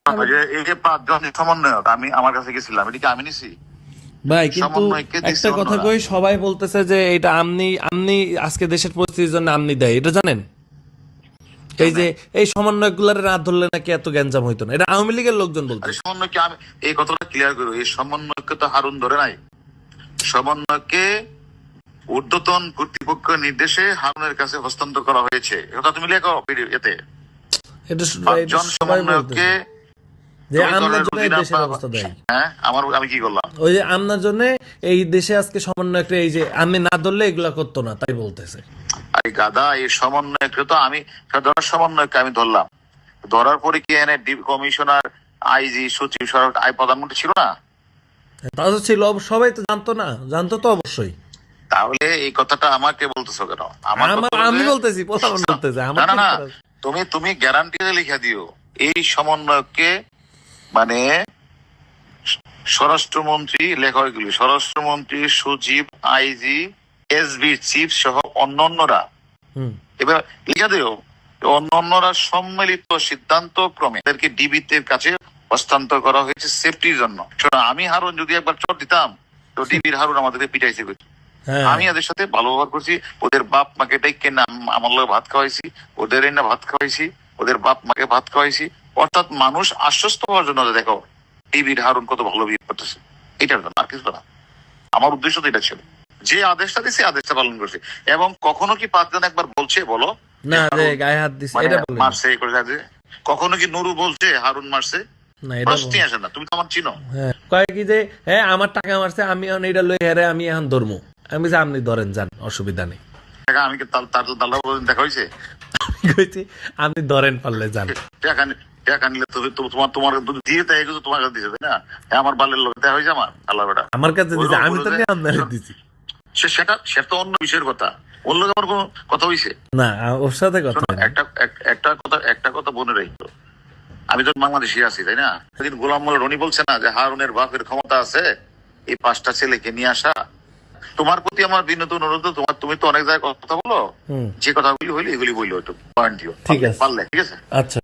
ওই যে এই যে 5 জন সমন্বয়ক আমি আমার কাছে গেছিলাম, এটা কি আমি নিছি? ভাই কিন্তু সমন্বয়কে দিছে একটা কথা অন্যরা। কই, সবাই বলতেছে যে এটা আমনি আমনি আজকে দেশের পরিস্থিতির জন্য আমনি দেয়, এটা জানেন? এই যে এই সমন্বয়কগুলার রাত ধরলে নাকি এত গ্যাঞ্জাম হইতো না, এটা আওয়ামী লীগের লোকজন আরে বলতেছে। সমন্বয়কে আমি এই কথাটা ক্লিয়ার করবো, এই সমন্বয়কে তো হারুন ধরে নাই। সমন্বয়কে ঊর্ধ্বতন কর্তৃপক্ষের নির্দেশে হারুনের কাছে হস্তান্তর করা হয়েছে, এটা তুমি লেখো এতে। এটা 5 এটা জন সবাই সমন্বয়ককে বলতেছে যে তুমি আমনার দলের জন্য এই অধীনে দেশের অবস্থা দেয়। হ্যাঁ আমি কি করলাম? ওই যে আমনার জন্য এই দেশে আজকে সমন্বয়করা এই যে আমি না ধরলে এগুলা করতো না, তাই বলতেছে। আরে গাদা, এই সমন্বয়কে তো আমি সাধারণ সমন্বয়কে আমি ধরলাম, ধরার পরে কি এনে কমিশনার, আইজি, সচিব, সরকার প্রধানমন্ত্রী ছিল না? তা তো ছিল, সবাই তো জানতো না, জানতো তো অবশ্যই। তাহলে এই কথাটা আমাকে বলতেছো কেন? আমার কথা আমি হলো বলতেছি, প্রধান বলতেছে না আমার না কি না, করার? তুমি গ্যারান্টি লিখে দিও এই সমন্বয়কে, মানে স্বরাষ্ট্রমন্ত্রী, লেখা এগুলি স্বরাষ্ট্রমন্ত্রী, সচিব, আইজি, এসবি চিফ সহ অন্যান্যরা, হুম। এবার লিখে দিও অন্যান্যরা সম্মিলিত সিদ্ধান্ত ক্রমে এদেরকে ডিবির কাছে হস্তান্তর করা হয়েছে সেফটির জন্য। শোনো, আমি হারুন যদি একবার চোট দিতাম তো ডিবির হারুন আমাদেরকে পিটাইছে করছি। হ্যাঁ, আমি এদের সাথে ভালো ব্যবহার করছি, ওদের বাপ মাকে ডেকে না আমার লোক ভাত খাওয়াইছি, ওদের না ভাত খাওয়াইছি, ওদের বাপ মাকে ভাত খাওয়াইছি। অর্থাৎ মানুষ আশ্বস্ত হওয়ার জন্য, যে দেখো ডিবির হারুন কত ভালো বিয়ে করতেছে, এটার জন্য, আর কিছু না। আমার উদ্দেশ্য তো এটা ছিল, যে আদেশটা দিছে আদেশটা পালন করছে। এবং কখনো কি 5 জন একবার বলছে বলো না যে যে হারুন গায়ে হাত দিছে মানে এটা বলেন। মারছে এই করে যাচ্ছে? কখনো কি নুরু বলছে হারুন মারছে? না এটা প্রশ্নই আসে না, তুমি তো আমার চিনো। হ্যাঁ, কয় কি যে হ্যাঁ আমার টাকা মারছে, আমি এখন এটা লই হেরে আমি এখন ধরমু। আমি যে আপনি ধরেন, যান, অসুবিধা নেই। টাকা আমি কি তার দাল্লা দেখা হয়েছে? আমি কইছি আপনি ধরেন পারলে যান। টাকা টাকা নিলে তোমার দিয়ে তাই এগুলো তোমার কাছে দিছে, তাই না? হ্যাঁ, আমার বালের লোক দেখা হয়েছে আমার আল্লাহ বেটা। আমার কাছে দিছে, আমি তো নিয়ে আপনারে দিছি। সেটা তো অন্য বিষয়ের কথা, ওর লোক আমার কোনো কথা হয়েছে? না, ওর সাথে কথা শোনো, হয়নি। একটা কথা মনে রাখতো, আমি তো বাংলাদেশি আছি, তাই না? সেদিন গোলাম মোল্লা রনি বলছে না যে হারুনের বাপের ক্ষমতা আছে এই 5টা ছেলেকে নিয়ে আসা। তোমার প্রতি আমার বিনীত অনুরোধ, তুমি তো অনেক জায়গায় কথা বলো, হুম, যে কথাগুলি হইলে এগুলি বললো, একটু পয়েন্ট দিও ঠিক আছে। পারলে, ঠিক আছে? আচ্ছা।